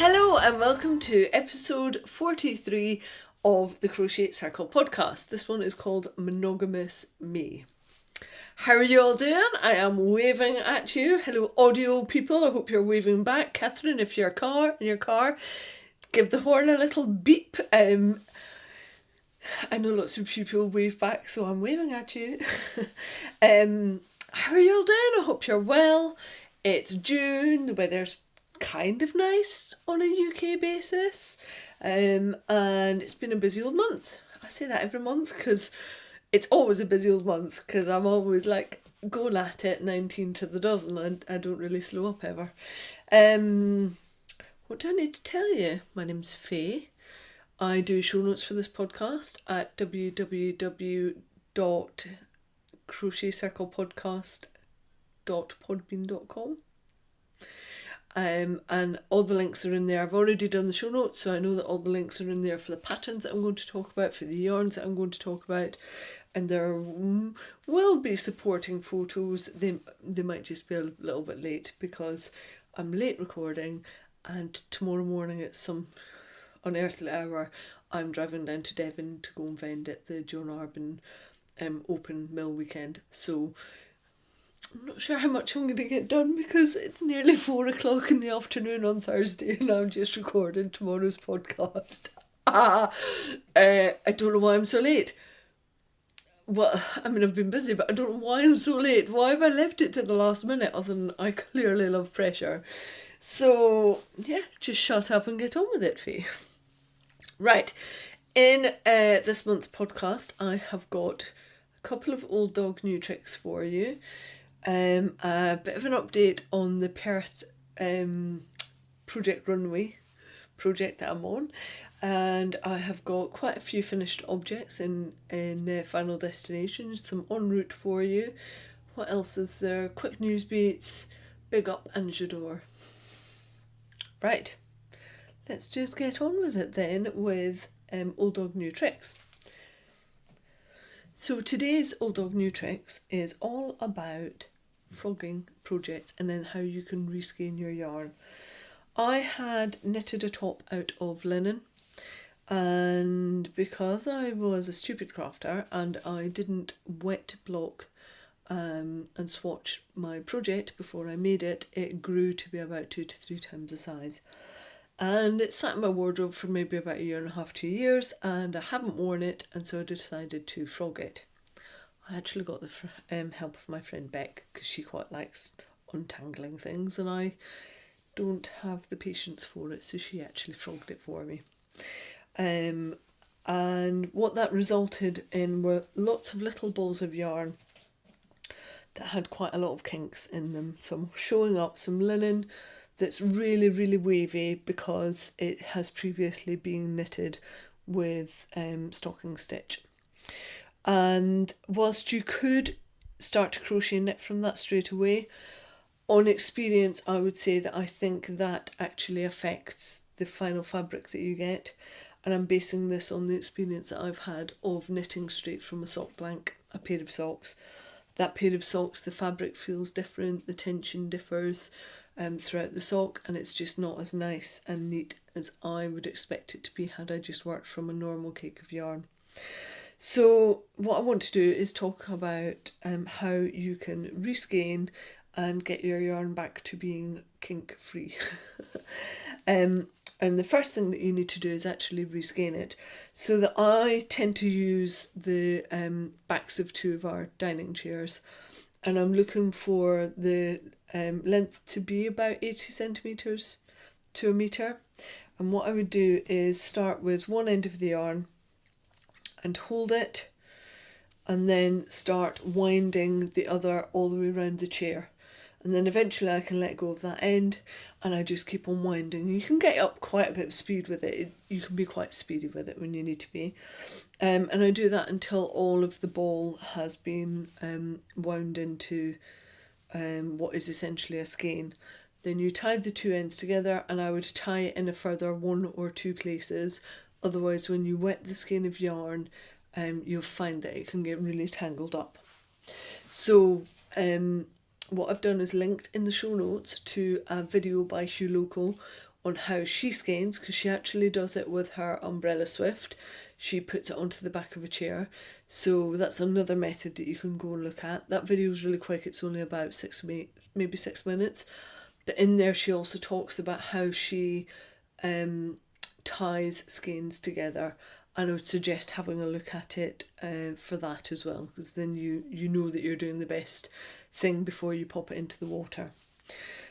Hello and welcome to episode 43 of the Crochet Circle podcast. This one is called Monogamous Me. How are you all doing? I am waving at you. Hello audio people, I hope you're waving back. Catherine, if you're in your car, give the horn a little beep. I know lots of people wave back, so I'm waving at you. How are you all doing? I hope you're well. It's June, the weather's kind of nice on a UK basis, and it's been a busy old month. I say that every month because it's always a busy old month because I'm always like going at it 19 to the dozen. I don't really slow up ever. What do I need to tell you? My name's Faye. I do show notes for this podcast at www.crochetcirclepodcast.podbean.com. And all the links are in there. I've already done the show notes, so I know that all the links are in there for the patterns that I'm going to talk about, for the yarns that I'm going to talk about, and there will be supporting photos. They might just be a little bit late because I'm late recording, and tomorrow morning at some unearthly hour I'm driving down to Devon to go and vend at the John Arbon open mill weekend, so I'm not sure how much I'm going to get done because it's nearly 4 o'clock in the afternoon on Thursday and I'm just recording tomorrow's podcast. I don't know why I'm so late. Well, I mean, I've been busy, but I don't know why I'm so late. Why have I left it to the last minute other than I clearly love pressure? So, yeah, just shut up and get on with it, Faye. Right, in this month's podcast, I have got a couple of old dog new tricks for you. A bit of an update on the Perth Project Runway project that I'm on, and I have got quite a few finished objects in Final Destinations, some en route for you. What else is there? Quick news beats, big up and j'adore. Right, let's just get on with it then with old dog new tricks. So today's old dog new tricks is all about frogging projects and then how you can reskein your yarn. I had knitted a top out of linen, and because I was a stupid crafter and I didn't wet block and swatch my project before I made it, it grew to be about 2 to 3 times the size. And it sat in my wardrobe for maybe about 1.5 to 2 years, and I haven't worn it, and so I decided to frog it. I actually got the help of my friend Beck because she quite likes untangling things and I don't have the patience for it, so she actually frogged it for me. And what that resulted in were lots of little balls of yarn that had quite a lot of kinks in them. So I'm showing up some linen that's really, really wavy because it has previously been knitted with stocking stitch. And whilst you could start to crochet and knit from that straight away, on experience I would say that I think that actually affects the final fabric that you get, and I'm basing this on the experience that I've had of knitting straight from a sock blank, a pair of socks. That pair of socks, the fabric feels different, the tension differs throughout the sock, and it's just not as nice and neat as I would expect it to be had I just worked from a normal cake of yarn. So what I want to do is talk about how you can reskein and get your yarn back to being kink free. And the first thing that you need to do is actually reskein it. So that I tend to use the backs of 2 of our dining chairs, and I'm looking for the length to be about 80 centimetres to a metre. And what I would do is start with one end of the yarn and hold it, and then start winding the other all the way around the chair, and then eventually I can let go of that end and I just keep on winding. You can get up quite a bit of speed with it. You can be quite speedy with it when you need to be, and I do that until all of the ball has been wound into what is essentially a skein. Then you tie the 2 ends together, and I would tie it in a further 1 or 2 places. Otherwise, when you wet the skein of yarn, you'll find that it can get really tangled up. So what I've done is linked in the show notes to a video by Hugh Local on how she skeins, because she actually does it with her umbrella swift. She puts it onto the back of a chair. So that's another method that you can go and look at. That video is really quick. It's only about maybe 6 minutes. But in there she also talks about how she ties skeins together. And I would suggest having a look at it for that as well, because then you know that you're doing the best thing before you pop it into the water.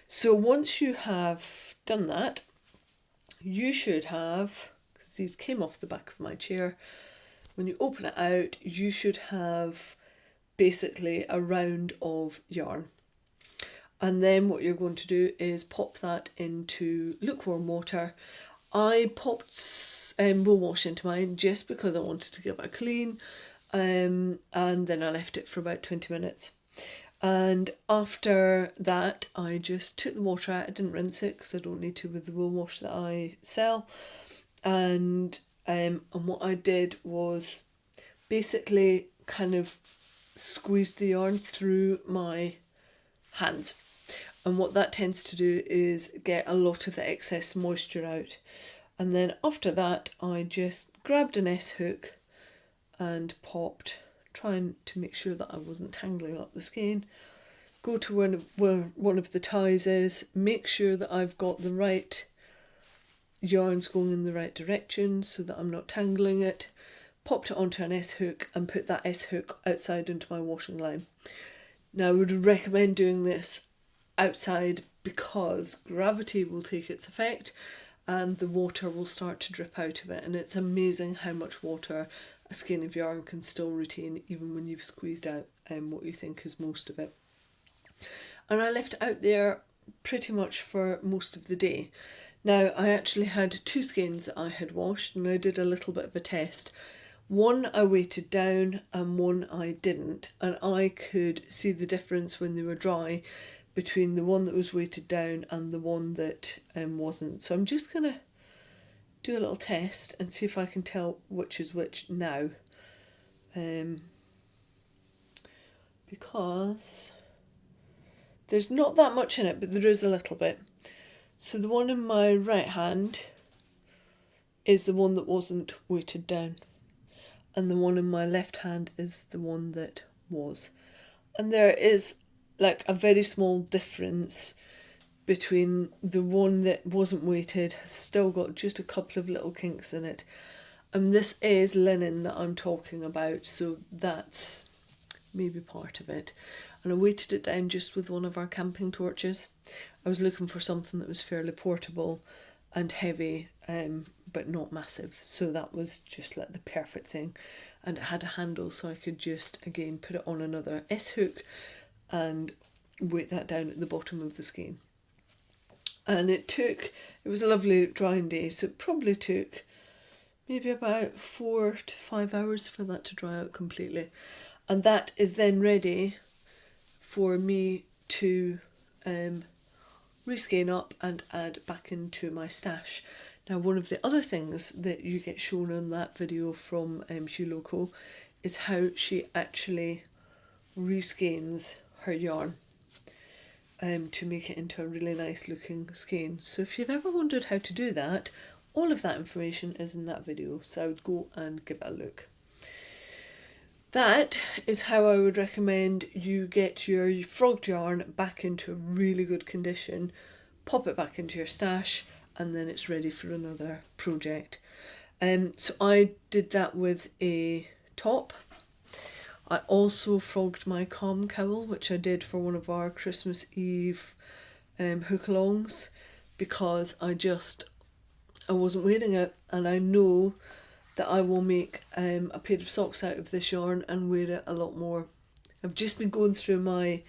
So once you have done that, you should have, because these came off the back of my chair, when you open it out, you should have basically a round of yarn. And then what you're going to do is pop that into lukewarm water. I popped wool wash into mine just because I wanted to give it a clean, and then I left it for about 20 minutes. And after that, I just took the water out. I didn't rinse it because I don't need to with the wool wash that I sell. And what I did was basically kind of squeeze the yarn through my hands. And what that tends to do is get a lot of the excess moisture out. And then after that, I just grabbed an S-hook and popped, trying to make sure that I wasn't tangling up the skein. Go to where one of the ties is, make sure that I've got the right yarns going in the right direction so that I'm not tangling it. Popped it onto an S-hook and put that S-hook outside into my washing line. Now I would recommend doing this outside because gravity will take its effect and the water will start to drip out of it, and it's amazing how much water a skein of yarn can still retain even when you've squeezed out what you think is most of it. And I left it out there pretty much for most of the day. Now I actually had 2 skeins that I had washed, and I did a little bit of a test. One I weighted down and one I didn't, and I could see the difference when they were dry between the one that was weighted down and the one that wasn't. So I'm just going to do a little test and see if I can tell which is which now. Because there's not that much in it, but there is a little bit. So the one in my right hand is the one that wasn't weighted down, and the one in my left hand is the one that was. And there is like a very small difference between the one that wasn't weighted, has still got just a couple of little kinks in it. And this is linen that I'm talking about, so that's maybe part of it. And I weighted it down just with one of our camping torches. I was looking for something that was fairly portable and heavy, but not massive. So that was just like the perfect thing. And it had a handle, so I could just, again, put it on another S-hook and weight that down at the bottom of the skein. And it was a lovely drying day, so it probably took maybe about 4 to 5 hours for that to dry out completely. And that is then ready for me to reskein up and add back into my stash. Now, one of the other things that you get shown in that video from Hugh Loco is how she actually reskeins her yarn to make it into a really nice looking skein. So if you've ever wondered how to do that, all of that information is in that video, so I would go and give it a look. That is how I would recommend you get your frogged yarn back into really good condition, pop it back into your stash, and then it's ready for another project. So I did that with a top. I also frogged my calm cowl, which I did for one of our Christmas Eve hook-alongs, because I wasn't wearing it, and I know that I will make a pair of socks out of this yarn and wear it a lot more. I've just been going through my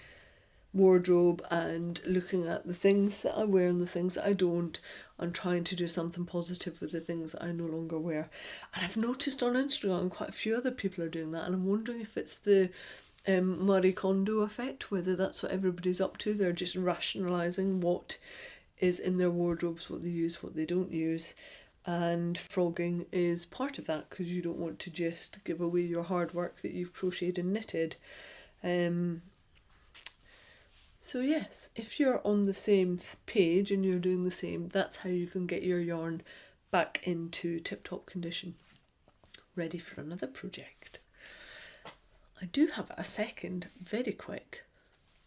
wardrobe and looking at the things that I wear and the things that I don't, and trying to do something positive with the things that I no longer wear. And I've noticed on Instagram quite a few other people are doing that, and I'm wondering if it's the Marie Kondo effect, whether that's what everybody's up to. They're just rationalising what is in their wardrobes, what they use, what they don't use. And frogging is part of that, because you don't want to just give away your hard work that you've crocheted and knitted. So yes, if you're on the same page and you're doing the same, that's how you can get your yarn back into tip-top condition, ready for another project. I do have a second very quick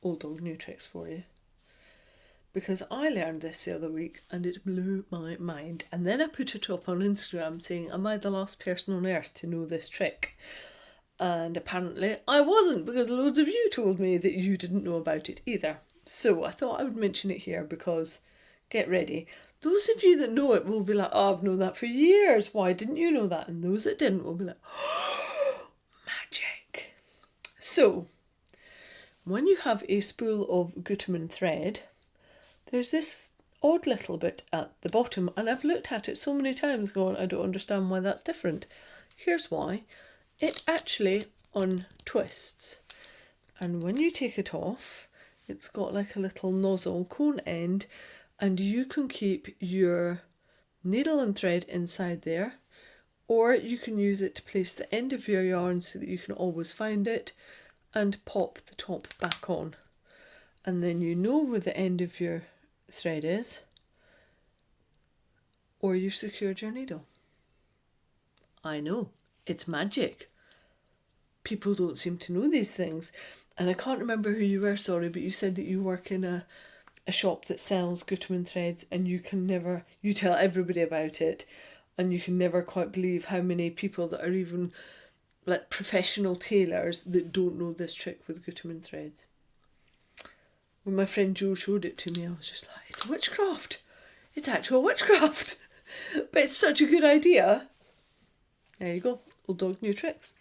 old dog new tricks for you, because I learned this the other week and it blew my mind, and then I put it up on Instagram saying, am I the last person on earth to know this trick? And apparently I wasn't, because loads of you told me that you didn't know about it either. So I thought I would mention it here, because get ready. Those of you that know it will be like, oh, I've known that for years. Why didn't you know that? And those that didn't will be like, oh, magic. So when you have a spool of Gutermann thread, there's this odd little bit at the bottom, and I've looked at it so many times going, I don't understand why that's different. Here's why. It actually untwists, and when you take it off, it's got like a little nozzle cone end, and you can keep your needle and thread inside there, or you can use it to place the end of your yarn so that you can always find it, and pop the top back on, and then you know where the end of your thread is, or you've secured your needle. I know, it's magic. People don't seem to know these things. And I can't remember who you were, sorry, but you said that you work in a shop that sells Gutermann threads, and you tell everybody about it, and you can never quite believe how many people that are even like professional tailors that don't know this trick with Gutermann threads. When my friend Jo showed it to me, I was just like, it's witchcraft. It's actual witchcraft. But it's such a good idea. There you go, old dog new tricks.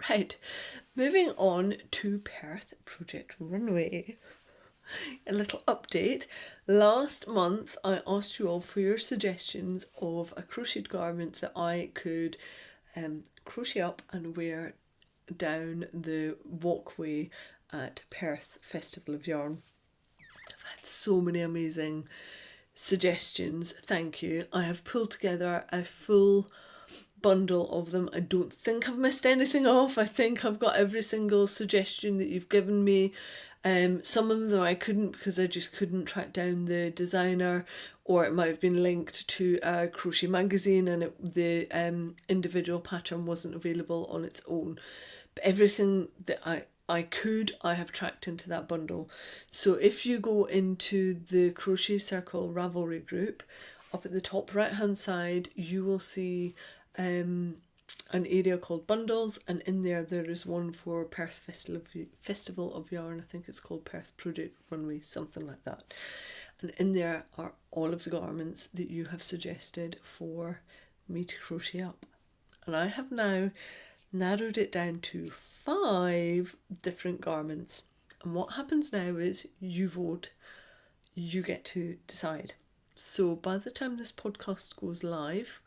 Right, moving on to Perth Project Runway. A little update. Last month I asked you all for your suggestions of a crocheted garment that I could crochet up and wear down the walkway at Perth Festival of Yarn. I've had so many amazing suggestions, thank you. I have pulled together a full bundle of them. I don't think I've missed anything off. I think I've got every single suggestion that you've given me. Some of them I couldn't, because I just couldn't track down the designer, or it might have been linked to a crochet magazine and the individual pattern wasn't available on its own. But everything that I have tracked into that bundle. So if you go into the Crochet Circle Ravelry group, up at the top right hand side you will see an area called bundles, and in there is one for Perth Festival of Yarn. I think it's called Perth Project Runway, something like that. And in there are all of the garments that you have suggested for me to crochet up. And I have now narrowed it down to 5 different garments. And what happens now is you vote, you get to decide. So by the time this podcast goes live,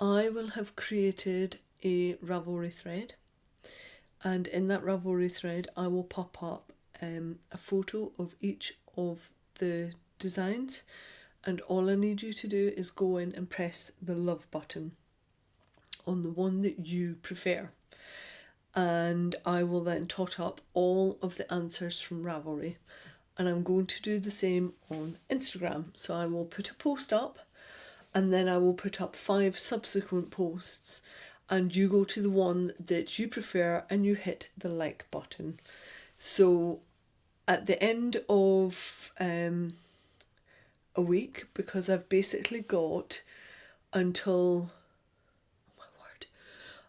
I will have created a Ravelry thread, and in that Ravelry thread I will pop up a photo of each of the designs, and all I need you to do is go in and press the love button on the one that you prefer, and I will then tot up all of the answers from Ravelry, and I'm going to do the same on Instagram. So I will put a post up, and then I will put up 5 subsequent posts, and you go to the one that you prefer and you hit the like button. So at the end of a week, because I've basically got until, oh my word,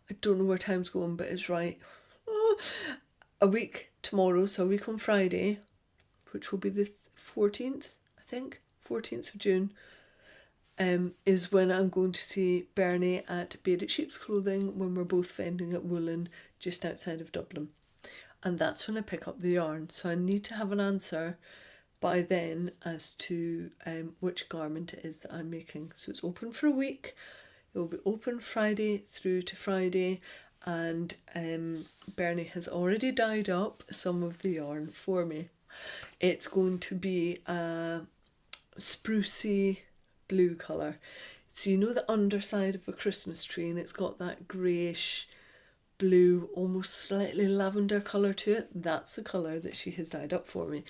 I don't know where time's going, but it's right. A week tomorrow, so a week on Friday, which will be the 14th, I think, 14th of June, is when I'm going to see Bernie at Bearded Sheep's Clothing, when we're both vending at Woolen just outside of Dublin. And that's when I pick up the yarn. So I need to have an answer by then as to which garment it is that I'm making. So it's open for a week. It will be open Friday through to Friday, and Bernie has already dyed up some of the yarn for me. It's going to be a sprucey blue colour. So you know the underside of a Christmas tree, and it's got that greyish blue, almost slightly lavender colour to it. That's the colour that she has dyed up for me.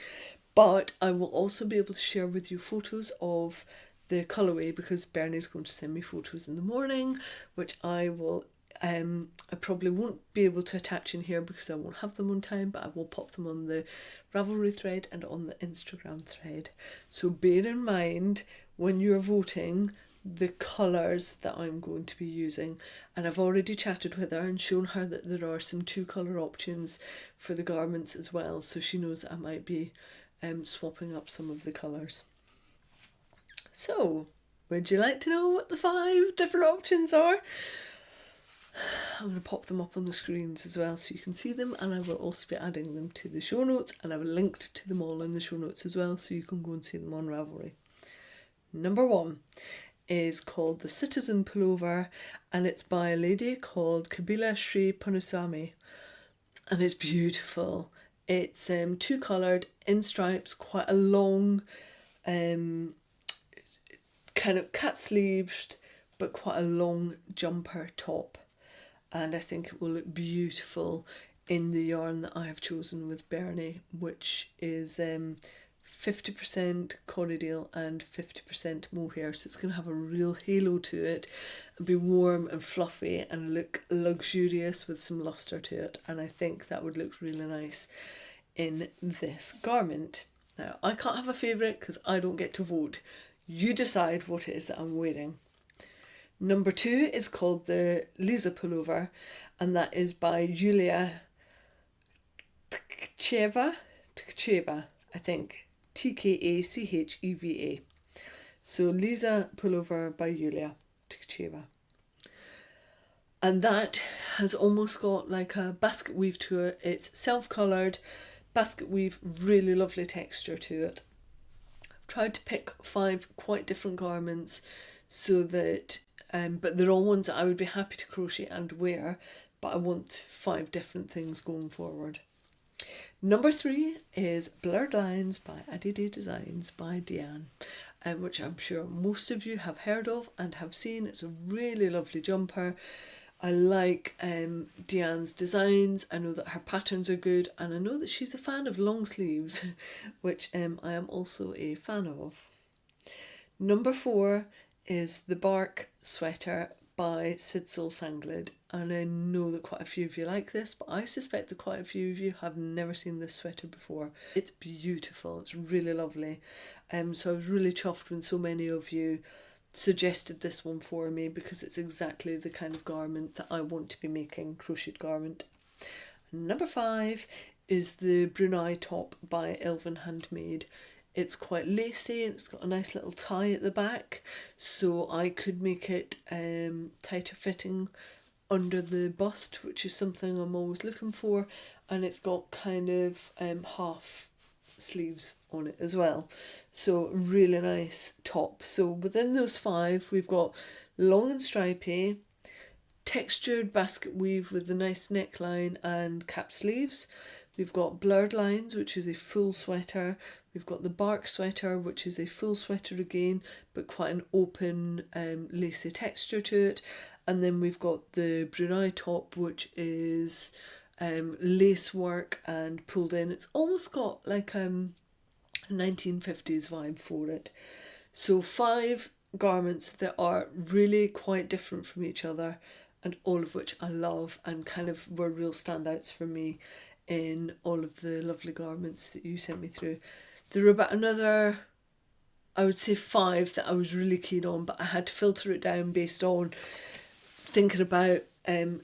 But I will also be able to share with you photos of the colourway, because Bernie's going to send me photos in the morning, which I will I probably won't be able to attach in here because I won't have them on time, but I will pop them on the Ravelry thread and on the Instagram thread. So bear in mind when you're voting the colours that I'm going to be using. And I've already chatted with her and shown her that there are some 2-colour options for the garments as well, so she knows that I might be swapping up some of the colours. So, would you like to know what the 5 different options are? I'm going to pop them up on the screens as well so you can see them, and I will also be adding them to the show notes, and I've linked to them all in the show notes as well so you can go and see them on Ravelry. Number 1 is called the Citizen Pullover, and it's by a lady called Kabila Sri Punasamy, and it's beautiful. It's 2-coloured in stripes, quite a long kind of cat sleeved but quite a long jumper top, and I think it will look beautiful in the yarn that I have chosen with Bernie, which is 50% corriedale and 50% mohair, so it's going to have a real halo to it and be warm and fluffy and look luxurious with some lustre to it, and I think that would look really nice in this garment. Now, I can't have a favourite because I don't get to vote. You decide what it is that I'm wearing. Number 2 is called the Lisa Pullover, and that is by Yulia Tkacheva, I think. Tkacheva. So Lisa Pullover by Yulia Tkacheva. And that has almost got like a basket weave to it. It's self-coloured basket weave, really lovely texture to it. I've tried to pick 5 quite different garments so that but they're all ones that I would be happy to crochet and wear, but I want 5 different things going forward. Number 3 is Blurred Lines by Adidas Designs by Deanne, which I'm sure most of you have heard of and have seen. It's a really lovely jumper. I like Deanne's designs. I know that her patterns are good, and I know that she's a fan of long sleeves, which I am also a fan of. Number 4 is the Bark Sweater by Sidsel Sanglid, and I know that quite a few of you like this, but I suspect that quite a few of you have never seen this sweater before. It's beautiful, it's really lovely, so I was really chuffed when so many of you suggested this one for me, because it's exactly the kind of garment that I want to be making, crocheted garment. Number 5 is the Brunei top by Elven Handmade. It's quite lacy and it's got a nice little tie at the back, so I could make it tighter fitting under the bust, which is something I'm always looking for, and it's got kind of half sleeves on it as well, so really nice top. So within those 5 we've got long and stripy, textured basket weave with the nice neckline and cap sleeves. We've got Blurred Lines, which is a full sweater. We've got the Bark Sweater, which is a full sweater again, but quite an open lacy texture to it. And then we've got the Brunei top, which is lace work and pulled in. It's almost got like a 1950s vibe for it. So 5 garments that are really quite different from each other, and all of which I love and kind of were real standouts for me in all of the lovely garments that you sent me through. There were about another, I would say 5 that I was really keen on, but I had to filter it down based on thinking about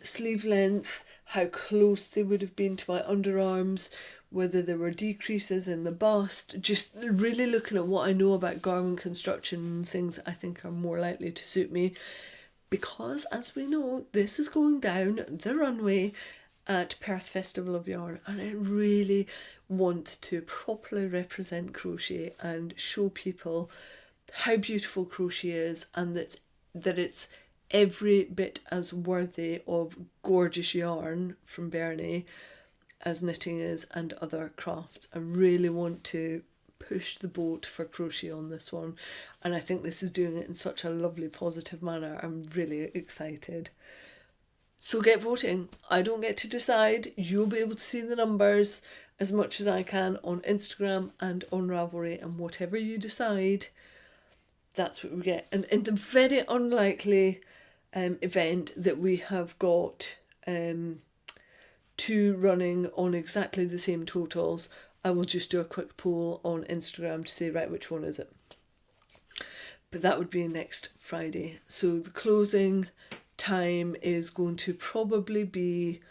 sleeve length, how close they would have been to my underarms, whether there were decreases in the bust, just really looking at what I know about garment construction and things I think are more likely to suit me. Because, as we know, this is going down the runway at Perth Festival of Yarn, and I really want to properly represent crochet and show people how beautiful crochet is, and that it's every bit as worthy of gorgeous yarn from Bernie as knitting is and other crafts. I really want to push the boat for crochet on this one, and I think this is doing it in such a lovely positive manner. I'm really excited. So get voting. I don't get to decide. You'll be able to see the numbers as much as I can on Instagram and on Ravelry, and whatever you decide, that's what we get. And in the very unlikely event that we have got two running on exactly the same totals, I will just do a quick poll on Instagram to say, right, which one is it? But that would be next Friday. So the closing time is going to probably be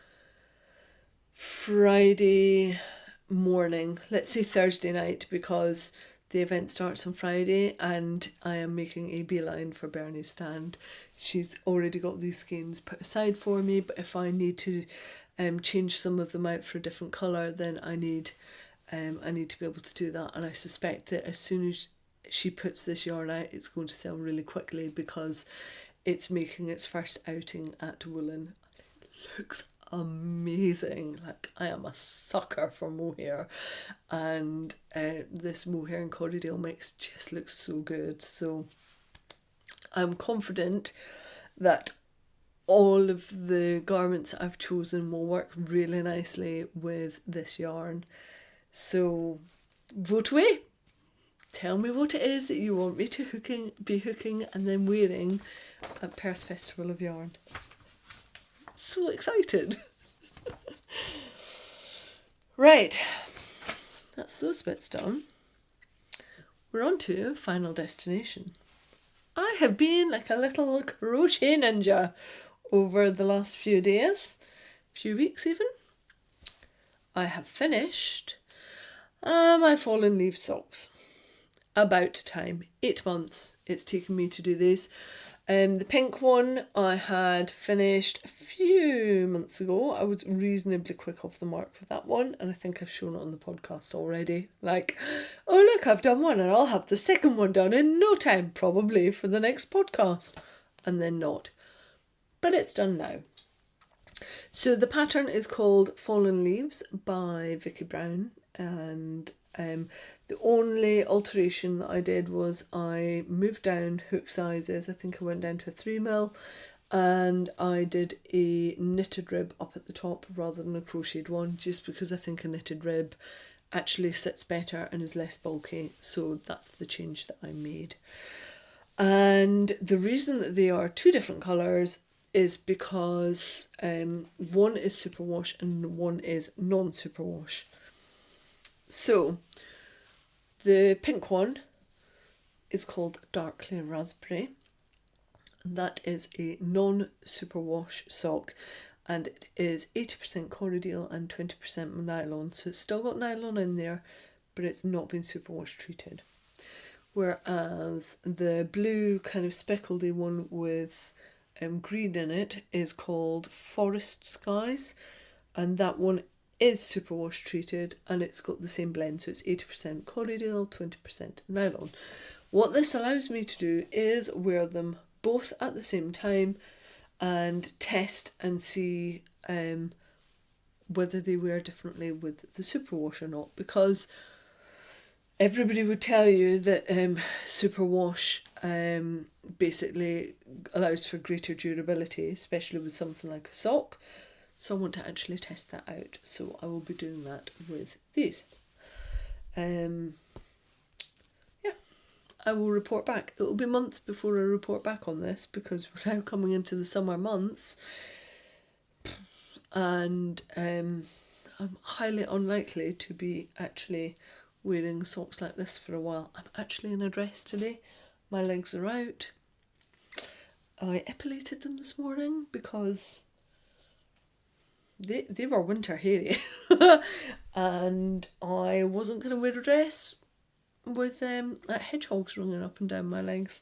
Friday morning. Let's say Thursday night, because the event starts on Friday and I am making a beeline for Bernie's stand. She's already got these skeins put aside for me, but if I need to change some of them out for a different colour, then I need to be able to do that. And I suspect that as soon as she puts this yarn out, it's going to sell really quickly because it's making its first outing at Woolen. It looks amazing. Like, I am a sucker for mohair, and this mohair and Corriedale mix just looks so good. So I'm confident that all of the garments I've chosen will work really nicely with this yarn. So vote away. Tell me what it is that you want me to be hooking and then wearing at Perth Festival of Yarn. So excited. Right, that's those bits done. We're on to Final Destination. I have been like a little crochet ninja over the last few days, few weeks even. I have finished my Fallen Leaves socks. About time. 8 months it's taken me to do these. The pink one I had finished a few months ago. I was reasonably quick off the mark with that one, and I think I've shown it on the podcast already. Like, oh look, I've done one and I'll have the second one done in no time, probably for the next podcast. And then not. But it's done now. So the pattern is called Fallen Leaves by Vicky Brown, and the only alteration that I did was I moved down hook sizes. I think I went down to a 3mm, and I did a knitted rib up at the top rather than a crocheted one, just because I think a knitted rib actually sits better and is less bulky. So that's the change that I made. And the reason that they are two different colours is because one is superwash and one is non-superwash. So the pink one is called Darkly Raspberry, and that is a non-superwash sock, and it is 80% Corriedale and 20% nylon, so it's still got nylon in there, but it's not been superwash treated. Whereas the blue kind of speckledy one with green in it is called Forest Skies, and that one is superwash treated, and it's got the same blend, so it's 80% Corriedale, 20% nylon. What this allows me to do is wear them both at the same time and test and see whether they wear differently with the superwash or not, because everybody would tell you that superwash basically allows for greater durability, especially with something like a sock. So I want to actually test that out. So I will be doing that with these. Yeah, I will report back. It will be months before I report back on this, because we're now coming into the summer months, and I'm highly unlikely to be actually wearing socks like this for a while. I'm actually in a dress today. My legs are out. I epilated them this morning because they were winter hairy and I wasn't going to wear a dress with like hedgehogs running up and down my legs.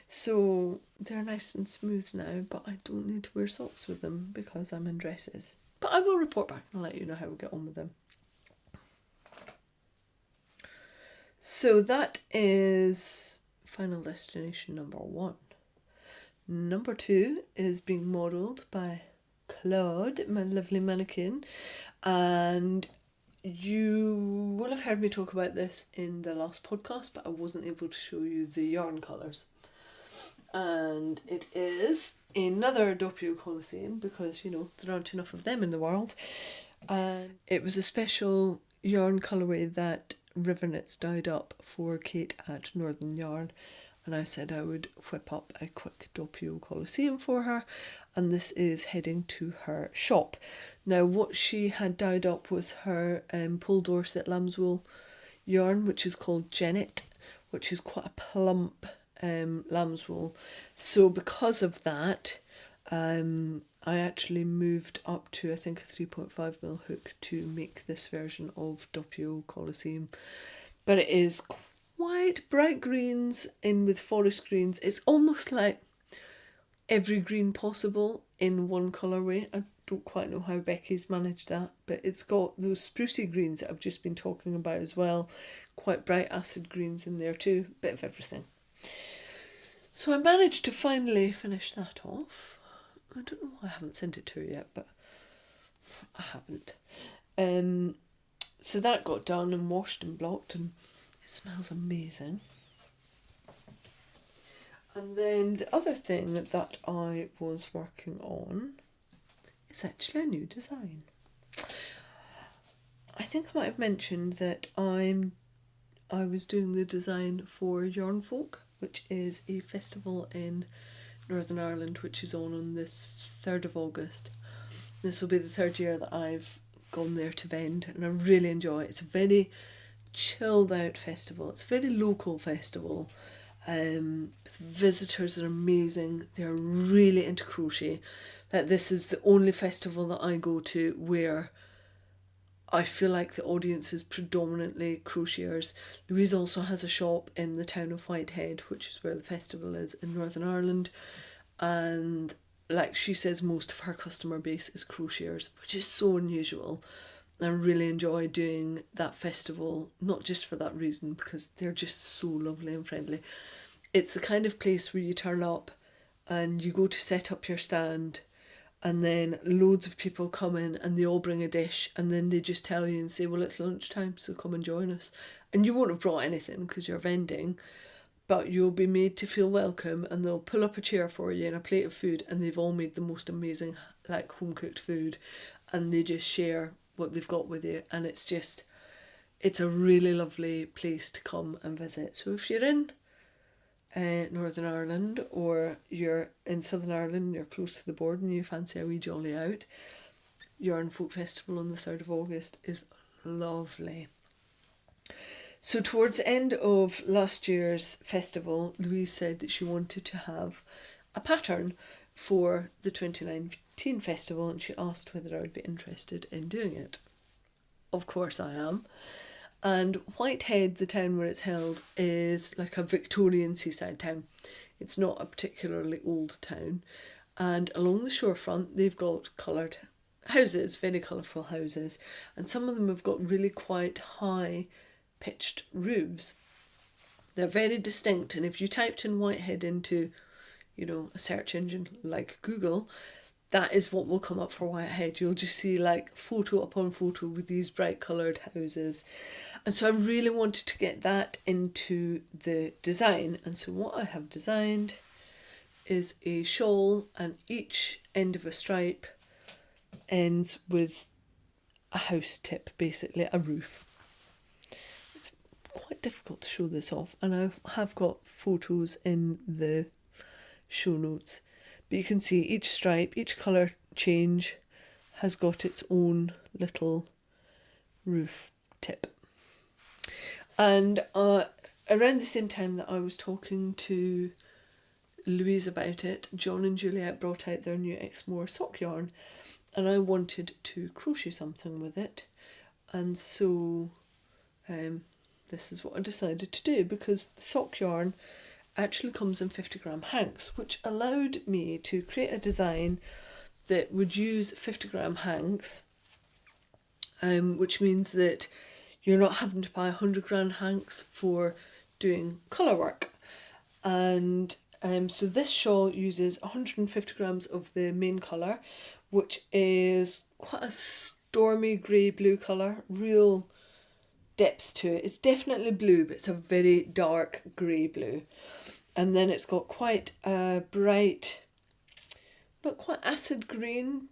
So they're nice and smooth now, but I don't need to wear socks with them because I'm in dresses. But I will report back and let you know how we get on with them. So that is Final Destination number 1. Number 2 is being modelled by Claude, my lovely mannequin, and you will have heard me talk about this in the last podcast, but I wasn't able to show you the yarn colours. and it is another Doppio Colosseum because, you know, there aren't enough of them in the world. And it was a special yarn colourway that Rivernets dyed up for Kate at Northern Yarn, and I said I would whip up a quick Doppio Colosseum for her, and this is heading to her shop. Now what she had dyed up was her Paul Dorset lambswool yarn, which is called Jennet, which is quite a plump lambswool. So because of that, I actually moved up to, I think, a 3.5mm hook to make this version of Doppio Colosseum. But it is quite bright greens in with forest greens. It's almost like every green possible in one colourway. I don't quite know how Becky's managed that, but it's got those sprucey greens that I've just been talking about as well. Quite bright acid greens in there too, bit of everything. So I managed to finally finish that off. I don't know why I haven't sent it to her yet, but I haven't. So that got done and washed and blocked, and it smells amazing. And then the other thing that I was working on is actually a new design. I think I might have mentioned that I was doing the design for Yarn Folk, which is a festival in Northern Ireland, which is on the 3rd of August. This will be the 3rd year that I've gone there to vend, and I really enjoy it. It's a very chilled out festival. It's a very local festival. Visitors are amazing. They're really into crochet. Like, this is the only festival that I go to where I feel like the audience is predominantly crocheters. Louise also has a shop in the town of Whitehead, which is where the festival is in Northern Ireland. And like she says, most of her customer base is crocheters, which is so unusual. I really enjoy doing that festival, not just for that reason, because they're just so lovely and friendly. It's the kind of place where you turn up and you go to set up your stand, and then loads of people come in and they all bring a dish, and then they just tell you and say, well, it's lunchtime, so come and join us. And you won't have brought anything because you're vending, but you'll be made to feel welcome, and they'll pull up a chair for you and a plate of food, and they've all made the most amazing, like, home cooked food, and they just share what they've got with you, and it's a really lovely place to come and visit. So if you're in Northern Ireland, or you're in Southern Ireland, you're close to the border and you fancy a wee jolly out, Yarn Folk Festival on the 3rd of August is lovely. So towards the end of last year's festival, Louise said that she wanted to have a pattern for the 2019 festival, and she asked whether I would be interested in doing it. Of course I am. And Whitehead, the town where it's held, is like a Victorian seaside town. It's not a particularly old town. And along the shorefront, they've got coloured houses, very colourful houses. And some of them have got really quite high pitched roofs. They're very distinct. And if you typed in Whitehead into, you know, a search engine like Google, that is what will come up for Whitehead. You'll just see like photo upon photo with these bright coloured houses. And so I really wanted to get that into the design. And so what I have designed is a shawl, and each end of a stripe ends with a house tip, basically a roof. It's quite difficult to show this off, and I have got photos in the show notes. But you can see each stripe, each colour change has got its own little roof tip. And around the same time that I was talking to Louise about it, John and Juliet brought out their new Exmor sock yarn, and I wanted to crochet something with it. And so this is what I decided to do, because the sock yarn actually comes in 50-gram hanks, which allowed me to create a design that would use 50-gram hanks, which means that you're not having to buy 100-gram hanks for doing colour work. And so this shawl uses 150 grams of the main colour, which is quite a stormy grey-blue colour, real depth to it. It's definitely blue, but it's a very dark grey blue. and then it's got quite a bright, not quite acid green,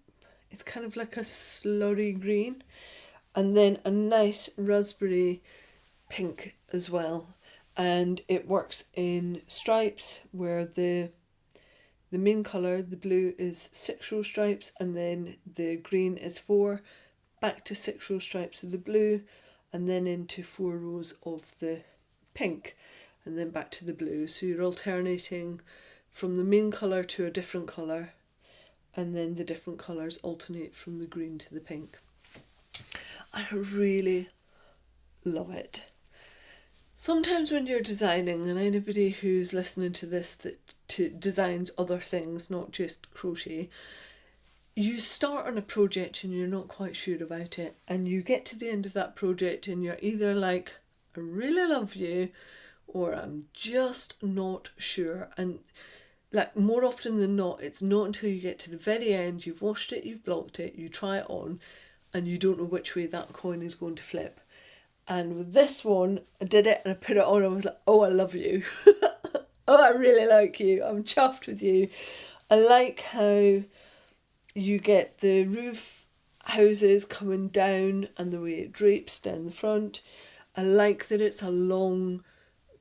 it's kind of like a slurry green, and then a nice raspberry pink as well. And it works in stripes where the main colour, the blue, is 6 row stripes, and then the green is 4, back to 6 row stripes of the blue, and then into 4 rows of the pink, and then back to the blue. So you're alternating from the main colour to a different colour, and then the different colours alternate from the green to the pink. I really love it. Sometimes when you're designing, and anybody who's listening to this that designs other things, not just crochet, you start on a project and you're not quite sure about it, and you get to the end of that project and you're either like, I really love you, or I'm just not sure. And like, more often than not, it's not until you get to the very end, you've washed it, you've blocked it, you try it on, and you don't know which way that coin is going to flip. And with this one, I did it and I put it on, and I was like, oh, I love you. Oh, I really like you. I'm chuffed with you. I like how you get the roof houses coming down and the way it drapes down the front. I like that it's a long,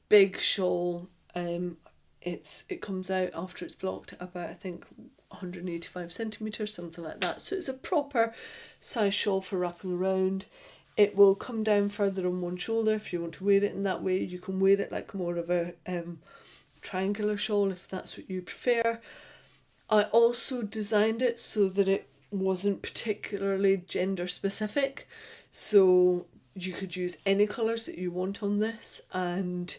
big shawl. It comes out after it's blocked about, I think, 185 centimetres, something like that. So it's a proper size shawl for wrapping around. It will come down further on one shoulder if you want to wear it in that way. You can wear it like more of a triangular shawl if that's what you prefer. I also designed it so that it wasn't particularly gender specific. So you could use any colours that you want on this, and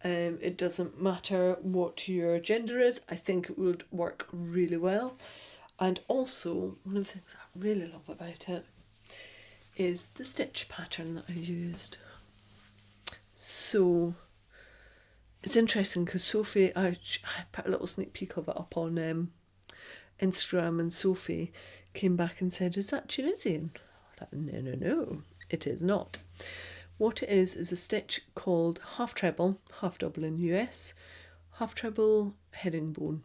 it doesn't matter what your gender is. I think it would work really well. And also, one of the things I really love about it is the stitch pattern that I used. So it's interesting because Sophie, I put a little sneak peek of it up on Instagram, and Sophie came back and said, is that Tunisian? I thought, no, it is not. What it is a stitch called half treble, half double in US, half treble herringbone,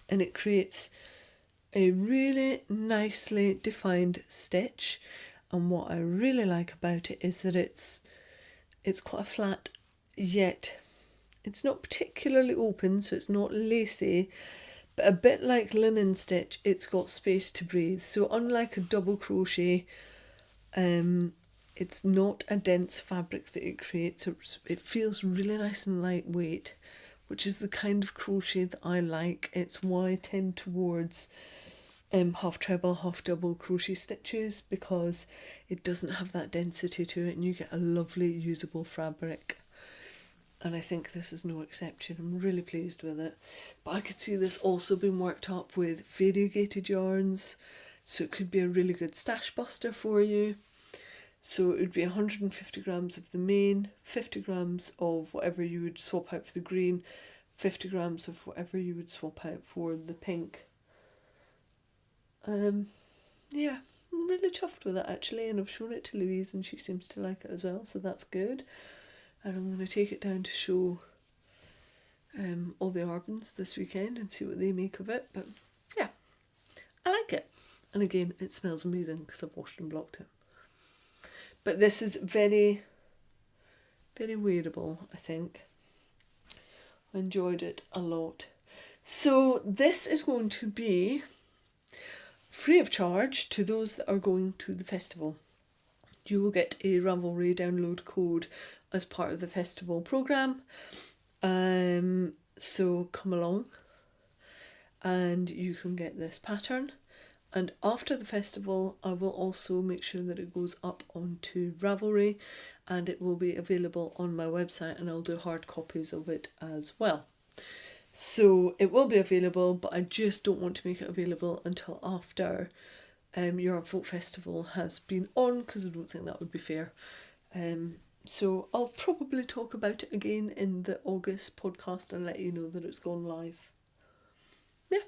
and it creates a really nicely defined stitch. And what I really like about it is that it's quite a flat, yet it's not particularly open, so it's not lacy, but a bit like linen stitch, it's got space to breathe. So unlike a double crochet, it's not a dense fabric that it creates. It feels really nice and lightweight, which is the kind of crochet that I like. It's why I tend towards half treble, half double crochet stitches, because it doesn't have that density to it and you get a lovely usable fabric. And I think this is no exception. I'm really pleased with it. But I could see this also being worked up with variegated yarns, so it could be a really good stash buster for you. So it would be 150 grams of the main, 50 grams of whatever you would swap out for the green, 50 grams of whatever you would swap out for the pink. Yeah, I'm really chuffed with it actually, and I've shown it to Louise and she seems to like it as well, so that's good. And I'm going to take it down to show all the Arbans this weekend and see what they make of it. But yeah, I like it. And again, it smells amazing because I've washed and blocked it. But this is very, very wearable, I think. I enjoyed it a lot. So this is going to be free of charge to those that are going to the festival. You will get a Ravelry download code as part of the festival programme. So come along and you can get this pattern. And after the festival, I will also make sure that it goes up onto Ravelry and it will be available on my website, and I'll do hard copies of it as well. So it will be available, but I just don't want to make it available until after Yarn Folk Festival has been on, because I don't think that would be fair. So I'll probably talk about it again in the August podcast and let you know that it's gone live. Yeah.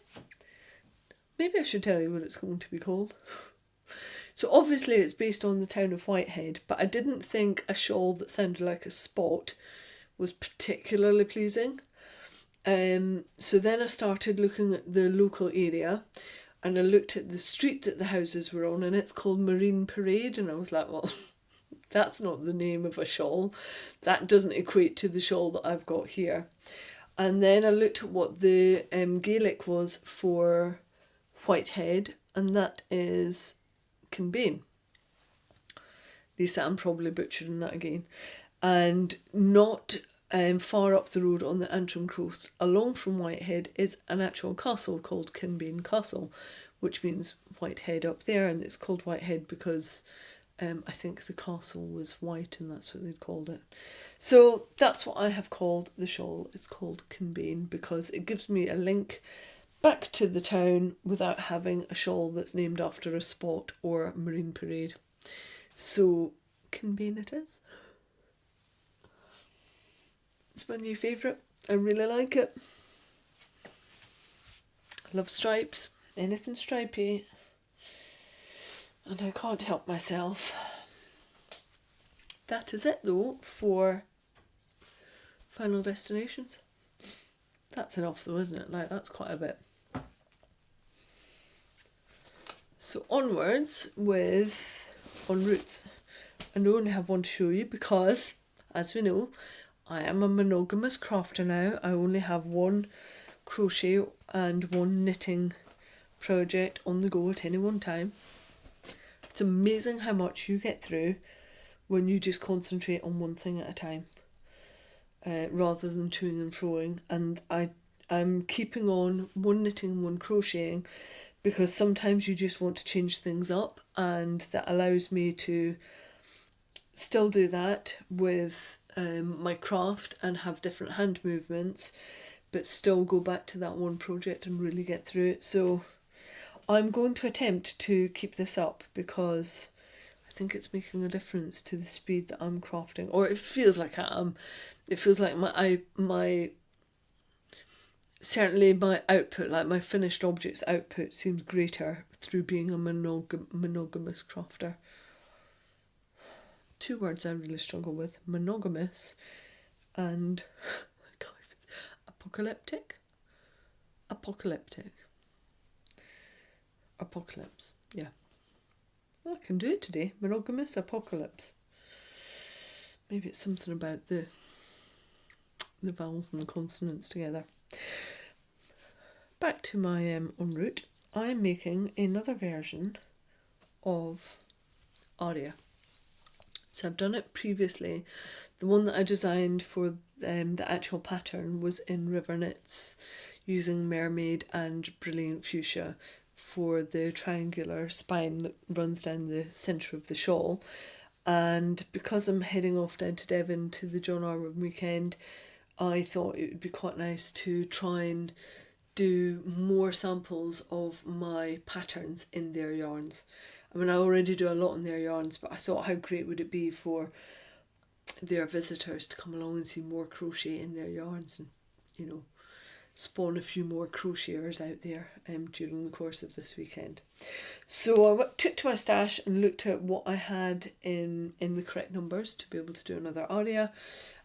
Maybe I should tell you what it's going to be called. So obviously it's based on the town of Whitehead, but I didn't think a shawl that sounded like a spot was particularly pleasing. So then I started looking at the local area, and I looked at the street that the houses were on, and it's called Marine Parade, and I was like, well, that's not the name of a shawl. That doesn't equate to the shawl that I've got here. And then I looked at what the Gaelic was for Whitehead, and that is Kinbane. Lisa, I'm probably butchering that again. And not far up the road on the Antrim coast, along from Whitehead, is an actual castle called Kinbane Castle, which means Whitehead up there, and it's called Whitehead because I think the castle was white and that's what they'd called it. So that's what I have called the shawl. It's called Kinbane because it gives me a link back to the town without having a shawl that's named after a spot or Marine Parade. So Kinbane it is. It's my new favourite. I really like it. I love stripes. Anything stripy. And I can't help myself. That is it though for Final Destinations. That's enough though, isn't it? Like, that's quite a bit. So onwards with En Routes. I only have one to show you because, as we know, I am a monogamous crafter now. I only have one crochet and one knitting project on the go at any one time. It's amazing how much you get through when you just concentrate on one thing at a time, rather than toing and froing. And I'm keeping on one knitting and one crocheting because sometimes you just want to change things up, and that allows me to still do that with my craft and have different hand movements, but still go back to that one project and really get through it. So I'm going to attempt to keep this up because I think it's making a difference to the speed that I'm crafting, or it feels like I am. It feels like my certainly my output, like my finished objects output, seems greater through being a monogamous crafter. Two words I really struggle with: monogamous and apocalyptic. Apocalypse. Yeah. Well, I can do it today. Monogamous apocalypse. Maybe it's something about the vowels and the consonants together. Back to my en route. I'm making another version of Aria. So I've done it previously. The one that I designed for the actual pattern was in River Knits, using Mermaid and Brilliant Fuchsia for the triangular spine that runs down the centre of the shawl. And because I'm heading off down to Devon to the John Arwen weekend, I thought it would be quite nice to try and do more samples of my patterns in their yarns. I mean, I already do a lot in their yarns, but I thought how great would it be for their visitors to come along and see more crochet in their yarns and, you know, spawn a few more crocheters out there during the course of this weekend. So I took to my stash and looked at what I had in the correct numbers to be able to do another Aria,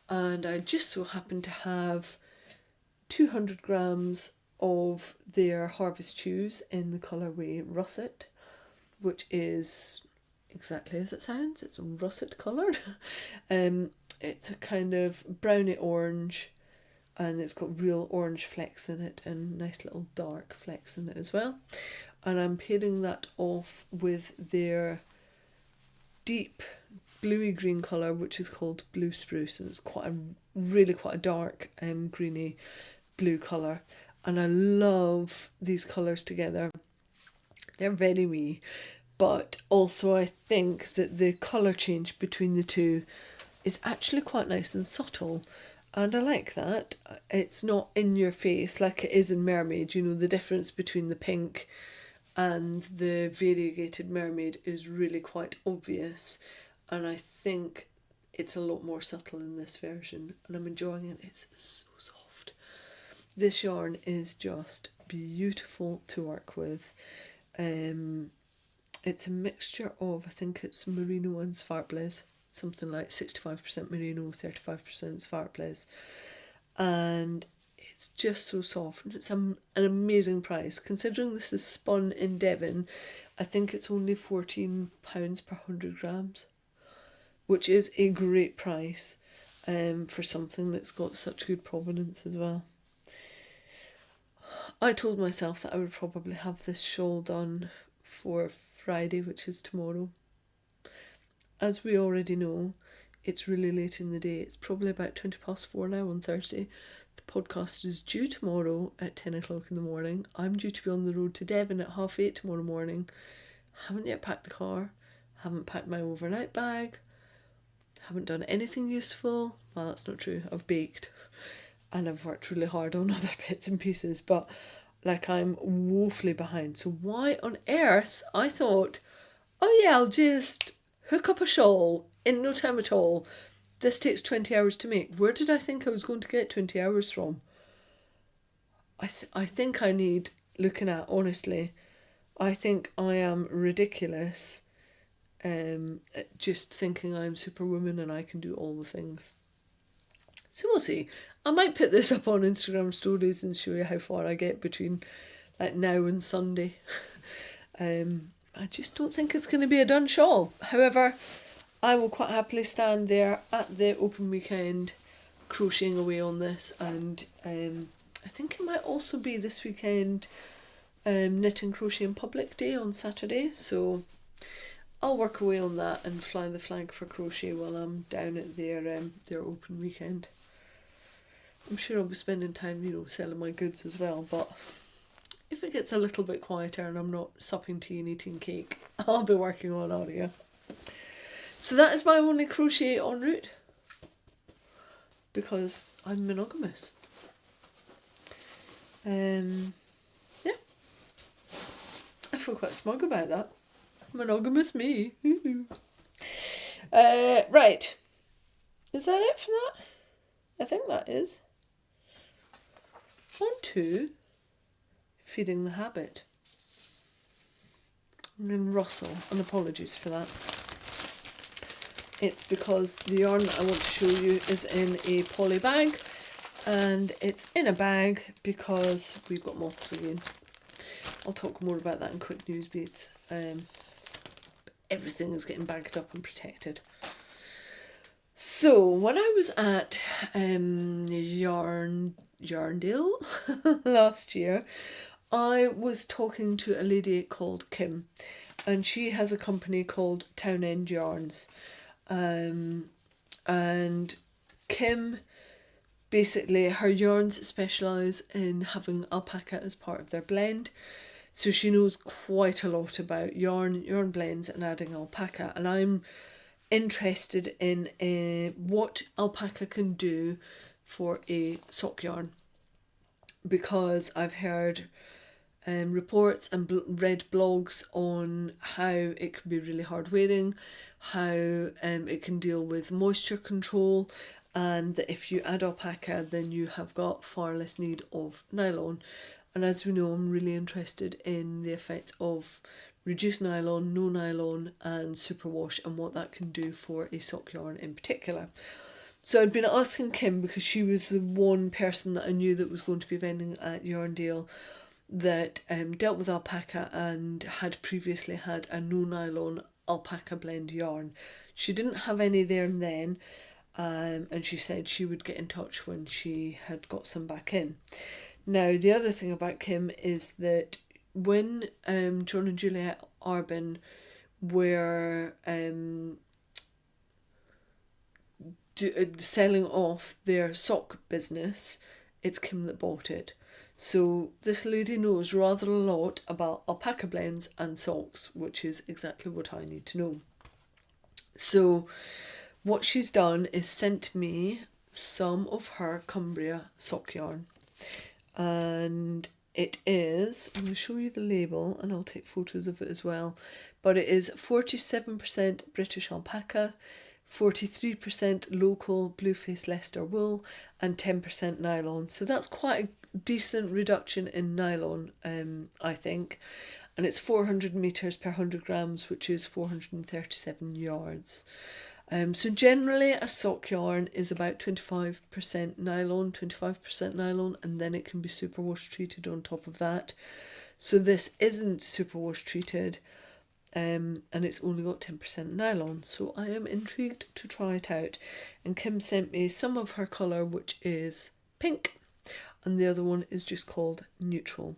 and I just so happened to have 200 grams of their Harvest Chews in the colourway Russet, which is exactly as it sounds. It's russet coloured. It's a kind of browny orange, and it's got real orange flecks in it and nice little dark flecks in it as well. And I'm pairing that off with their deep bluey green colour, which is called Blue Spruce, and it's really quite a dark greeny blue colour. And I love these colours together. They're very wee, but also I think that the colour change between the two is actually quite nice and subtle, and I like that. It's not in your face like it is in Mermaid. You know, the difference between the pink and the variegated Mermaid is really quite obvious, and I think it's a lot more subtle in this version, and I'm enjoying it. It's so soft. This yarn is just beautiful to work with. It's a mixture of, I think it's merino and Svartblaze, something like 65% merino, 35% Svartblaze, and It's just so soft, and it's an amazing price. Considering this is spun in Devon, I think it's only £14 per 100 grams, which is a great price for something that's got such good provenance as well. I told myself that I would probably have this shawl done for Friday, which is tomorrow. As we already know, it's really late in the day. It's probably about 4:20 now on Thursday. The podcast is due tomorrow at 10 o'clock in the morning. I'm due to be on the road to Devon at 8:30 tomorrow morning. Haven't yet packed the car. Haven't packed my overnight bag. Haven't done anything useful. Well, that's not true. I've baked. And I've worked really hard on other bits and pieces. But, like, I'm woefully behind. So why on earth I thought, oh yeah, I'll just hook up a shawl in no time at all. This takes 20 hours to make. Where did I think I was going to get 20 hours from? I think I need looking at, honestly. I think I am ridiculous just thinking I'm Superwoman and I can do all the things. So we'll see. I might put this up on Instagram stories and show you how far I get between like now and Sunday. I just don't think it's going to be a done shawl. However, I will quite happily stand there at the open weekend crocheting away on this, and I think it might also be this weekend knit and crochet in public day on Saturday, so I'll work away on that and fly the flag for crochet while I'm down at their open weekend. I'm sure I'll be spending time, selling my goods as well, but if it gets a little bit quieter and I'm not supping tea and eating cake, I'll be working on audio. So that is my only crochet en route, because I'm monogamous. Yeah. I feel quite smug about that. Monogamous me. Right. Is that it for that? I think that is. On to feeding the habit. I'm going to rustle, and apologies for that. It's because the yarn that I want to show you is in a poly bag, and it's in a bag because we've got moths again. I'll talk more about that in quick news beats. Everything is getting bagged up and protected. So when I was at Yarndale last year, I was talking to a lady called Kim, and she has a company called Townend Yarns. And Kim, basically, her yarns specialise in having alpaca as part of their blend. So she knows quite a lot about yarn blends and adding alpaca. And I'm interested in what alpaca can do for a sock yarn, because I've heard reports and read blogs on how it can be really hard wearing, how it can deal with moisture control, and that if you add alpaca then you have got far less need of nylon. And as we know, I'm really interested in the effect of reduced nylon, no nylon and superwash, and what that can do for a sock yarn in particular. So I'd been asking Kim, because she was the one person that I knew that was going to be vending at Yarndale that dealt with alpaca and had previously had a no nylon alpaca blend yarn. She didn't have any there and then, and she said she would get in touch when she had got some back in. Now, the other thing about Kim is that when John and Juliet Arbin were selling off their sock business, it's Kim that bought it. So this lady knows rather a lot about alpaca blends and socks, which is exactly what I need to know. So what she's done is sent me some of her Cumbria sock yarn, and it is, I'm going to show you the label and I'll take photos of it as well, but it is 47% British alpaca, 43% local Blueface Leicester wool and 10% nylon. So that's quite a decent reduction in nylon, I think. And it's 400 metres per 100 grams, which is 437 yards. So generally a sock yarn is about 25% nylon, 25% nylon, and then it can be superwash treated on top of that. So this isn't superwash treated, and it's only got 10% nylon. So I am intrigued to try it out. And Kim sent me some of her colour, which is pink, and the other one is just called neutral.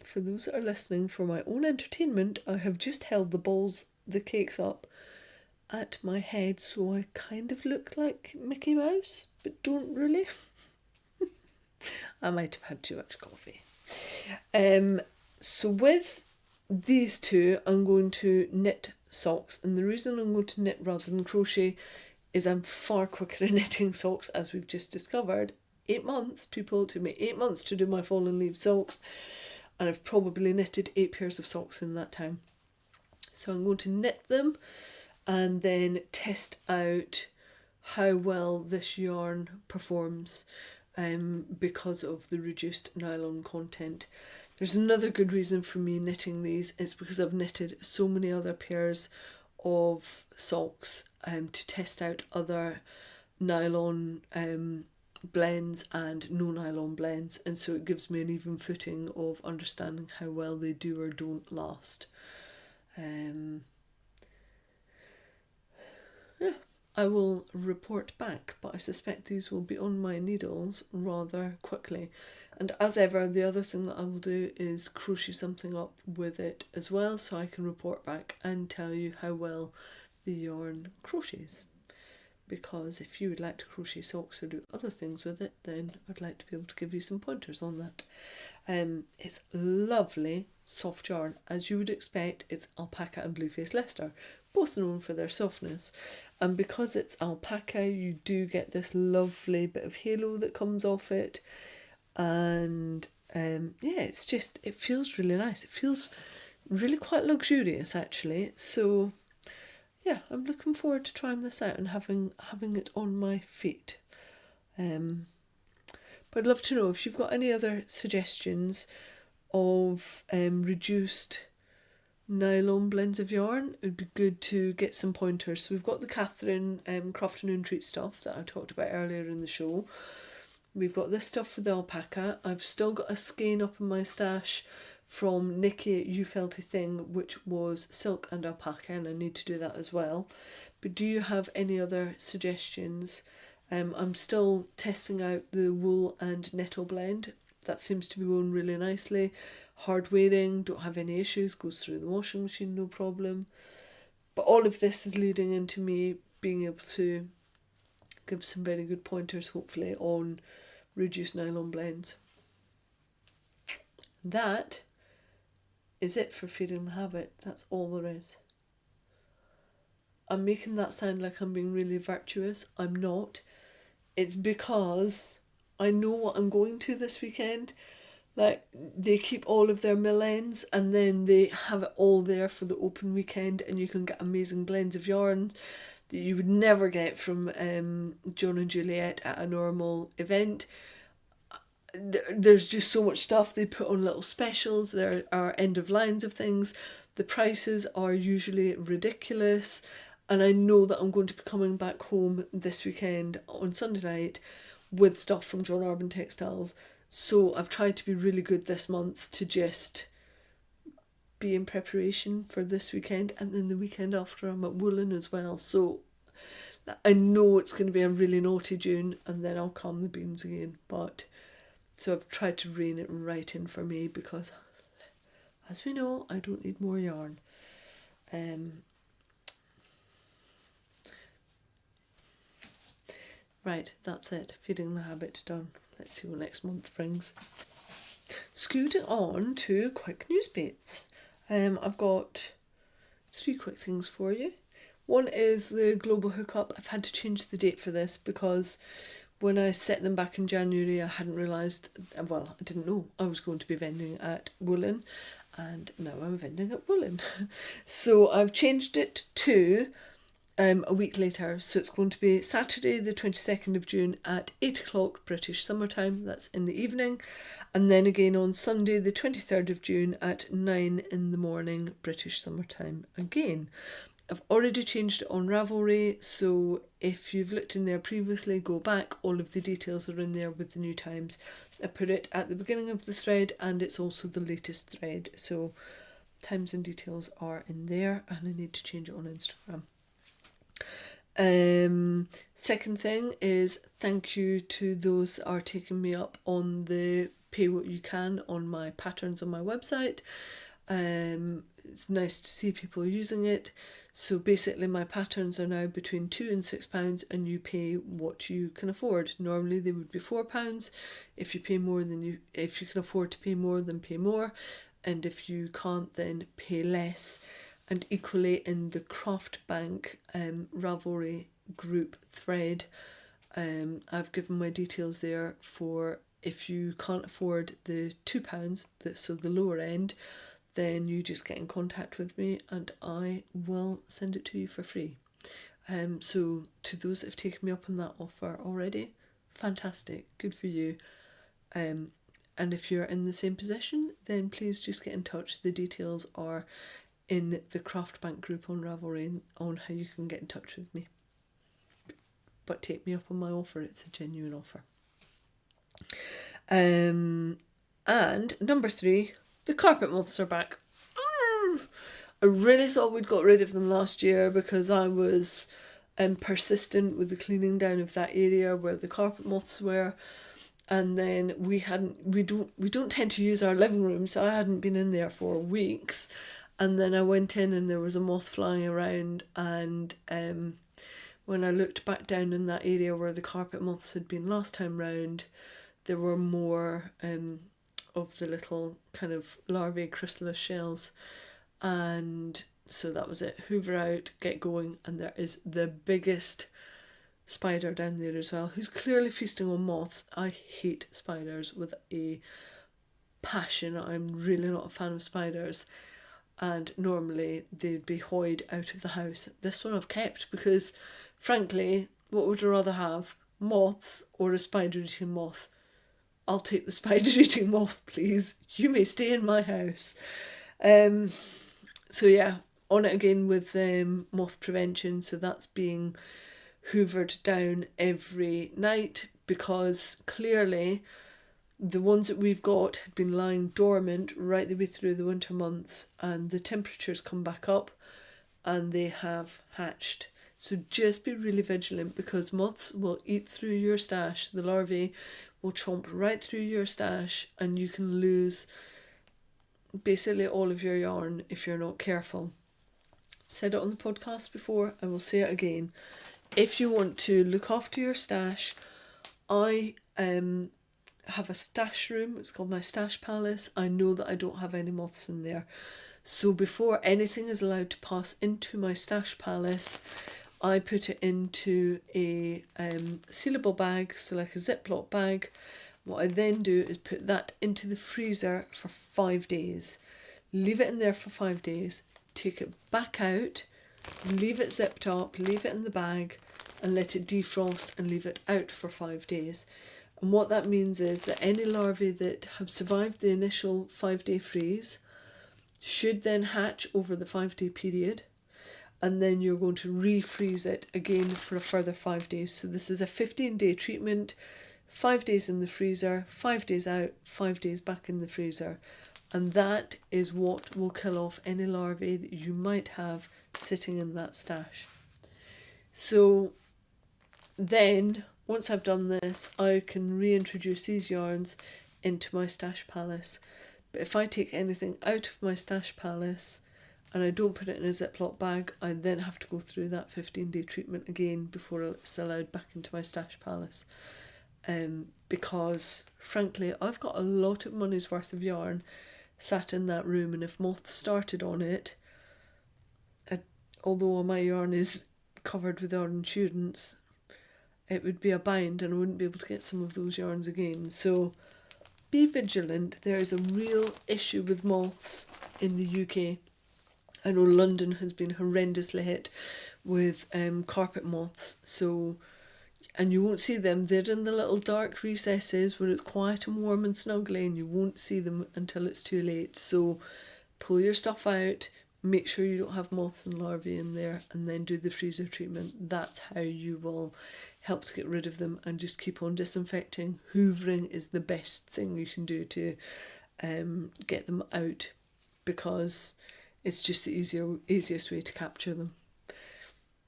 For those that are listening, for my own entertainment, I have just held the cakes up at my head, so I kind of look like Mickey Mouse, but don't really. I might have had too much coffee. So with these two, I'm going to knit socks, and the reason I'm going to knit rather than crochet is I'm far quicker at knitting socks, as we've just discovered. 8 months, people, it took me 8 months to do my fallen leaf socks, and I've probably knitted 8 pairs of socks in that time. So I'm going to knit them and then test out how well this yarn performs because of the reduced nylon content. There's another good reason for me knitting these, is because I've knitted so many other pairs of socks to test out other nylon blends and no nylon blends, and so it gives me an even footing of understanding how well they do or don't last. Yeah, I will report back, but I suspect these will be on my needles rather quickly. And as ever, the other thing that I will do is crochet something up with it as well, so I can report back and tell you how well the yarn crochets. Because if you would like to crochet socks or do other things with it, then I'd like to be able to give you some pointers on that. It's lovely, soft yarn. As you would expect, it's alpaca and blueface Leicester, both known for their softness. And because it's alpaca, you do get this lovely bit of halo that comes off it. And yeah, it feels really nice. It feels really quite luxurious, actually. So yeah, I'm looking forward to trying this out and having it on my feet. But I'd love to know if you've got any other suggestions of reduced nylon blends of yarn. It would be good to get some pointers. So we've got the Catherine Crafternoon Treat stuff that I talked about earlier in the show. We've got this stuff for the alpaca. I've still got a skein up in my stash from Nikki at You Felty Thing, which was silk and alpaca, and I need to do that as well. But do you have any other suggestions? I'm still testing out the wool and nettle blend. That seems to be going really nicely. Hard wearing, don't have any issues, goes through the washing machine, no problem. But all of this is leading into me being able to give some very good pointers, hopefully, on reduced nylon blends. That is it for Feeding the Habit. That's all there is. I'm making that sound like I'm being really virtuous. I'm not. It's because I know what I'm going to this weekend. Like, they keep all of their mill ends and then they have it all there for the open weekend, and you can get amazing blends of yarn that you would never get from John and Juliet at a normal event. There's just so much stuff. They put on little specials. There are end of lines of things. The prices are usually ridiculous, and I know that I'm going to be coming back home this weekend on Sunday night with stuff from John Arbon Textiles. So I've tried to be really good this month to just be in preparation for this weekend, and then the weekend after I'm at Woolen as well. So I know it's going to be a really naughty June, and then I'll calm the beans again. But so I've tried to rein it right in for me, because as we know, I don't need more yarn. Right, that's it. Feeding the Habit done. Let's see what next month brings. Scooting on to quick news bits. I've got 3 quick things for you. One is the global hookup. I've had to change the date for this because when I set them back in January, I hadn't realised, well, I didn't know I was going to be vending at Woolen, and now I'm vending at Woolen. So I've changed it to a week later. So it's going to be Saturday the 22nd of June at 8 o'clock British summertime, that's in the evening, and then again on Sunday the 23rd of June at 9 in the morning British summertime again. I've already changed it on Ravelry, so if you've looked in there previously, go back, all of the details are in there with the new times. I put it at the beginning of the thread, and it's also the latest thread, so times and details are in there, and I need to change it on Instagram. Second thing is thank you to those that are taking me up on the pay what you can on my patterns on my website. It's nice to see people using it. So basically my patterns are now between £2 and £6, and you pay what you can afford. Normally they would be £4. If you pay more than if you can afford to pay more, then pay more, and if you can't, then pay less. And equally in the Craft Bank Ravelry group thread, I've given my details there for if you can't afford the £2, so the lower end, then you just get in contact with me and I will send it to you for free. So to those that have taken me up on that offer already, fantastic, good for you. And if you're in the same position, then please just get in touch. The details are in the Craft Bank group on Ravelry on how you can get in touch with me. But take me up on my offer, it's a genuine offer. And number 3, the carpet moths are back. I really thought we'd got rid of them last year because I was persistent with the cleaning down of that area where the carpet moths were. And then we don't tend to use our living room, so I hadn't been in there for weeks. And then I went in and there was a moth flying around, and when I looked back down in that area where the carpet moths had been last time round, there were more of the little kind of larvae chrysalis shells. And so that was it. Hoover out, get going, and there is the biggest spider down there as well, who's clearly feasting on moths. I hate spiders with a passion. I'm really not a fan of spiders, and normally they'd be hoyed out of the house. This one I've kept because, frankly, what would I rather have? Moths or a spider-eating moth? I'll take the spider-eating moth, please. You may stay in my house. So yeah, on it again with moth prevention. So that's being hoovered down every night because clearly the ones that we've got had been lying dormant right the way through the winter months, and the temperatures come back up and they have hatched. So just be really vigilant because moths will eat through your stash. The larvae will chomp right through your stash and you can lose basically all of your yarn if you're not careful. Said it on the podcast before, I will say it again. If you want to look after your stash, I have a stash room. It's called my stash palace. I know that I don't have any moths in there. So before anything is allowed to pass into my stash palace, I put it into a sealable bag, so like a Ziploc bag. What I then do is put that into the freezer for 5 days. Leave it in there for 5 days. Take it back out. Leave it zipped up. Leave it in the bag and let it defrost and leave it out for 5 days. And what that means is that any larvae that have survived the initial 5-day freeze should then hatch over the 5-day period, and then you're going to refreeze it again for a further 5 days. So this is a 15-day treatment, 5 days in the freezer, 5 days out, 5 days back in the freezer. And that is what will kill off any larvae that you might have sitting in that stash. So then, once I've done this, I can reintroduce these yarns into my stash palace. But if I take anything out of my stash palace and I don't put it in a Ziploc bag, I then have to go through that 15-day treatment again before it's allowed back into my stash palace. Because, frankly, I've got a lot of money's worth of yarn sat in that room, and if moths started on it, although my yarn is covered with our insurance, it would be a bind and I wouldn't be able to get some of those yarns again. So be vigilant. There is a real issue with moths in the UK. I know London has been horrendously hit with carpet moths. And you won't see them. They're in the little dark recesses where it's quiet and warm and snuggly, and you won't see them until it's too late. So pull your stuff out, make sure you don't have moths and larvae in there, and then do the freezer treatment. That's how you will help to get rid of them, and just keep on disinfecting. Hoovering is the best thing you can do to get them out, because it's just the easiest way to capture them.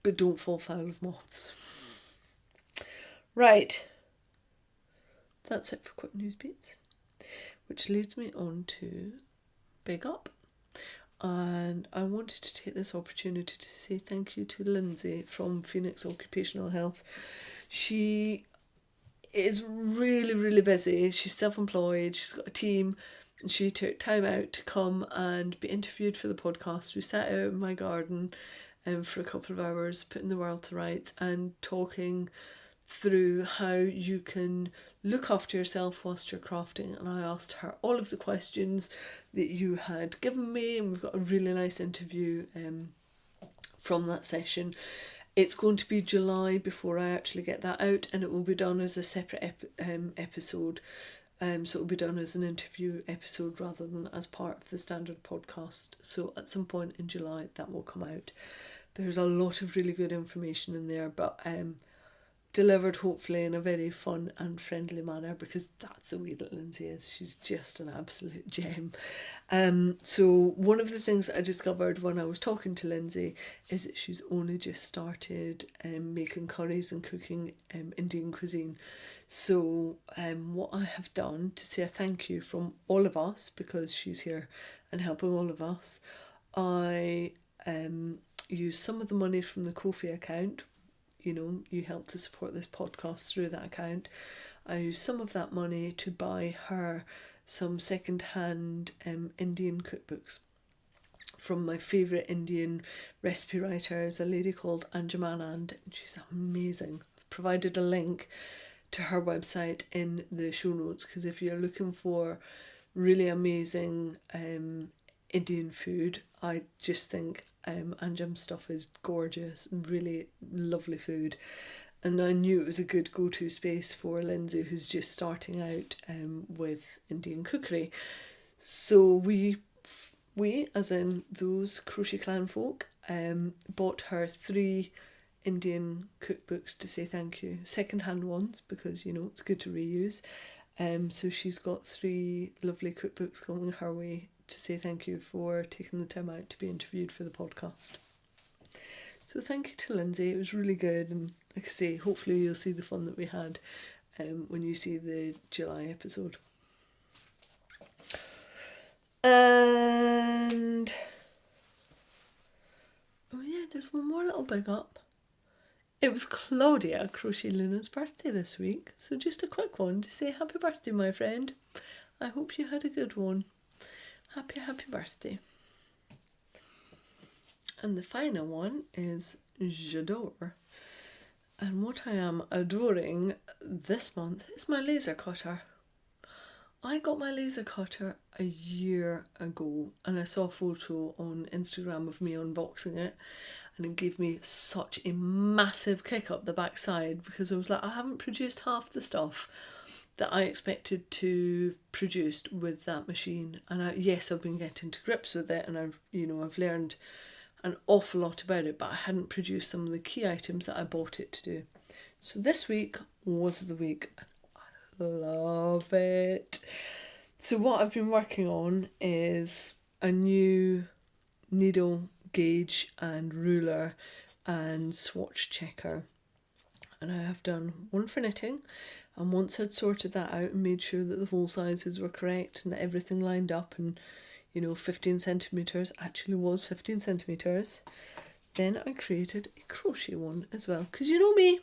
But don't fall foul of moths. Right, that's it for quick news beats, which leads me on to Big Up. And I wanted to take this opportunity to say thank you to Lindsay from Phoenix Occupational Health. She is really, really busy. She's self-employed, she's got a team, and she took time out to come and be interviewed for the podcast. We sat out in my garden for a couple of hours, putting the world to rights and talking through how you can look after yourself whilst you're crafting. And I asked her all of the questions that you had given me, and we've got a really nice interview from that session. It's going to be July before I actually get that out, and it will be done as a separate episode. So it will be done as an interview episode rather than as part of the standard podcast. So at some point in July that will come out. There's a lot of really good information in there, but delivered hopefully in a very fun and friendly manner, because that's the way that Lindsay is. She's just an absolute gem. So one of the things that I discovered when I was talking to Lindsay is that she's only just started making curries and cooking Indian cuisine. So what I have done to say a thank you from all of us, because she's here and helping all of us, I used some of the money from the Ko-fi account. You know, you help to support this podcast through that account. I used some of that money to buy her some second-hand Indian cookbooks from my favourite Indian recipe writers, a lady called Anjuman Anand, and she's amazing. I've provided a link to her website in the show notes, because if you're looking for really amazing Indian food, I just think Anjum's stuff is gorgeous, really lovely food, and I knew it was a good go-to space for Lindsay, who's just starting out with Indian cookery. So we as in those Crochet Clan folk bought her 3 Indian cookbooks to say thank you, second-hand ones, because you know it's good to reuse. So she's got 3 lovely cookbooks coming her way to say thank you for taking the time out to be interviewed for the podcast. So thank you to Lindsay, it was really good, and like I say, hopefully you'll see the fun that we had when you see the July episode. And oh yeah, there's one more little big up. It was Claudia Crochet Luna's birthday this week, so just a quick one to say happy birthday, my friend. I hope you had a good one. Happy birthday. And the final one is J'adore. And what I am adoring this month is my laser cutter. I got my laser cutter a year ago, and I saw a photo on Instagram of me unboxing it, and it gave me such a massive kick up the backside, because I was like, I haven't produced half the stuff that I expected to produce with that machine. And yes, I've been getting to grips with it, and I've learned an awful lot about it, but I hadn't produced some of the key items that I bought it to do. So this week was the week, and I love it. So what I've been working on is a new needle gauge and ruler and swatch checker. And I have done one for knitting, and once I'd sorted that out and made sure that the hole sizes were correct and that everything lined up, and 15 centimetres actually was 15 centimetres, then I created a crochet one as well, because you know me,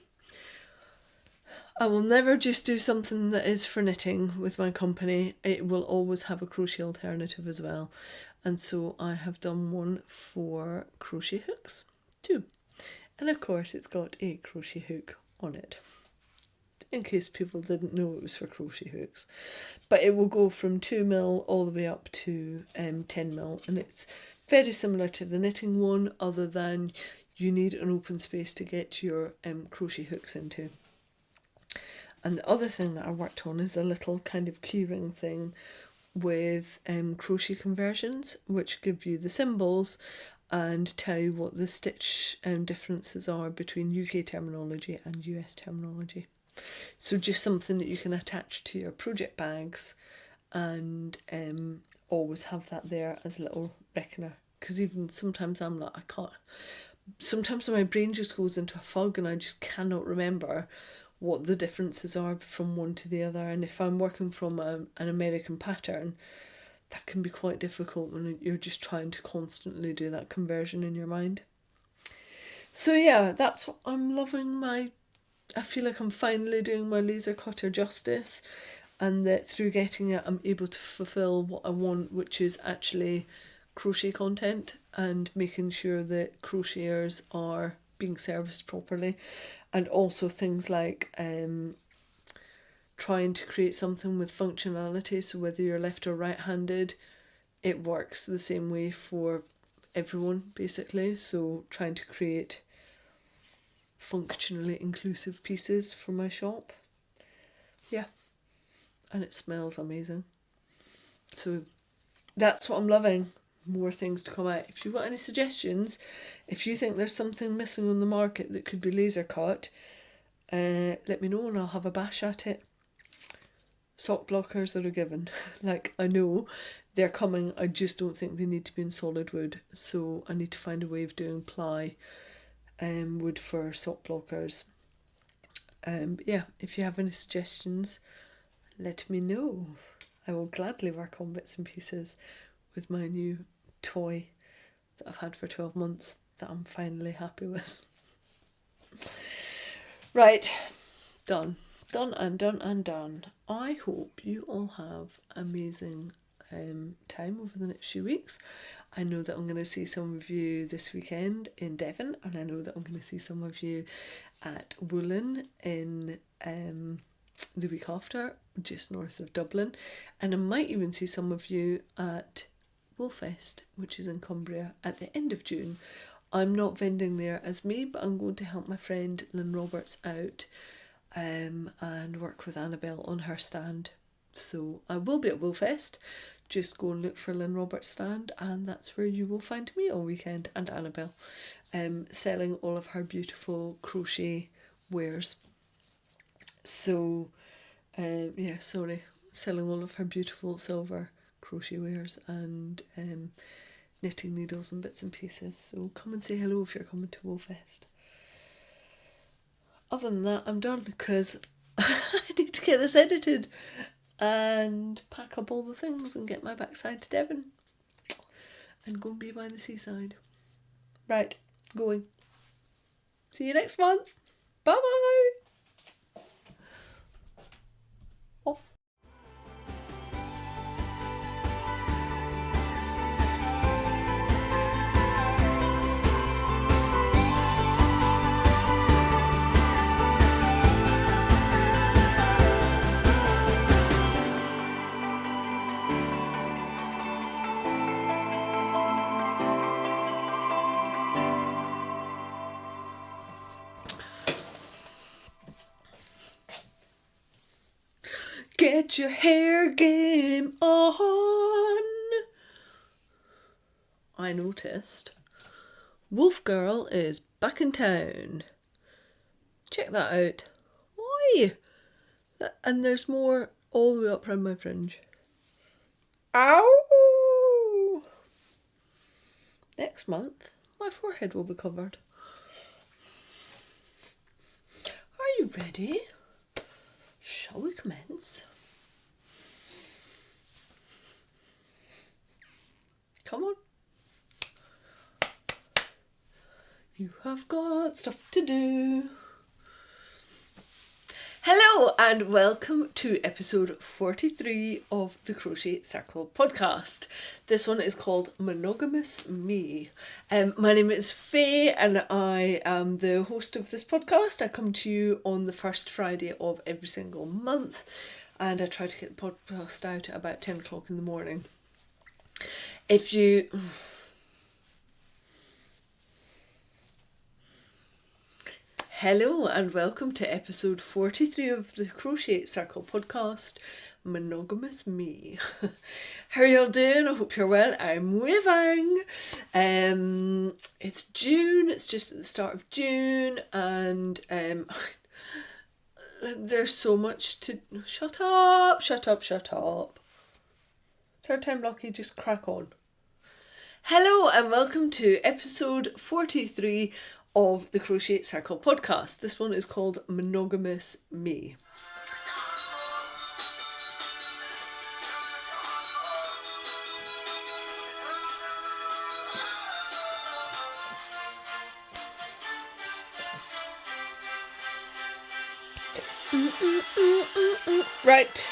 I will never just do something that is for knitting with my company. It will always have a crochet alternative as well, and so I have done one for crochet hooks too, and of course it's got a crochet hook on it, in case people didn't know it was for crochet hooks. But it will go from 2mm all the way up to 10mm, and it's very similar to the knitting one, other than you need an open space to get your crochet hooks into. And the other thing that I worked on is a little kind of keyring thing with crochet conversions, which give you the symbols and tell you what the stitch differences are between UK terminology and US terminology. So just something that you can attach to your project bags and always have that there as a little reckoner. Because even sometimes I'm like, I can't. Sometimes my brain just goes into a fog and I just cannot remember what the differences are from one to the other. And if I'm working from an American pattern, that can be quite difficult when you're just trying to constantly do that conversion in your mind. So yeah, that's what I'm loving. I feel like I'm finally doing my laser cutter justice, and that through getting it I'm able to fulfill what I want, which is actually crochet content and making sure that crocheters are being serviced properly, and also things like trying to create something with functionality, so whether you're left or right-handed, it works the same way for everyone basically. So trying to create functionally inclusive pieces for my shop. Yeah, and it smells amazing. So that's what I'm loving. More things to come out. If you've got any suggestions, if you think there's something missing on the market that could be laser cut, let me know and I'll have a bash at it. Sock blockers are a given. Like, I know they're coming, I just don't think they need to be in solid wood, so I need to find a way of doing ply wood for sock blockers. Yeah, if you have any suggestions, let me know. I will gladly work on bits and pieces with my new toy that I've had for 12 months that I'm finally happy with. Right, done and done and done. I hope you all have amazing time over the next few weeks. I know that I'm going to see some of you this weekend in Devon, and I know that I'm going to see some of you at Woolen in the week after, just north of Dublin, and I might even see some of you at Woolfest, which is in Cumbria, at the end of June. I'm not vending there as me, but I'm going to help my friend Lynn Roberts out and work with Annabelle on her stand. So I will be at Woolfest. Just go and look for Lynn Roberts' stand, and that's where you will find me all weekend, and Annabelle, selling all of her beautiful crochet wares. So, selling all of her beautiful silver crochet wares and knitting needles and bits and pieces. So come and say hello if you're coming to Woolfest. Other than that, I'm done because I need to get this edited and pack up all the things and get my backside to Devon and go and be by the seaside. Right, going. See you next month. Bye bye. Off. Get your hair game on. I noticed Wolf Girl is back in town. Check that out. Why? And there's more all the way up around my fringe. Ow! Next month, my forehead will be covered. Are you ready? Shall we commence? Come on. You have got stuff to do. Hello and welcome to episode 43 of the Crochet Circle podcast. This one is called Monogamous Me. My name is Faye and I am the host of this podcast. I come to you on the first Friday of every single month and I try to get the podcast out at about 10 o'clock in the morning. If you... Hello and welcome to episode 43 of the Crochet Circle podcast, Monogamous Me. How are y'all doing? I hope you're well. I'm waving. It's June, it's just at the start of June, and there's so much to... Shut up. Third time lucky, just crack on. Hello and welcome to episode 43 of the Crochet Circle podcast. This one is called Monogamous Me. Right.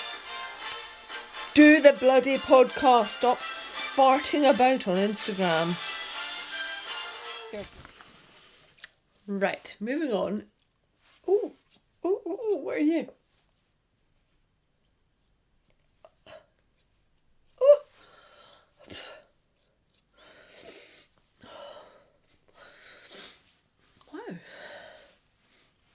Do the bloody podcast. Stop farting about on Instagram. Right, moving on. Oh, where are you?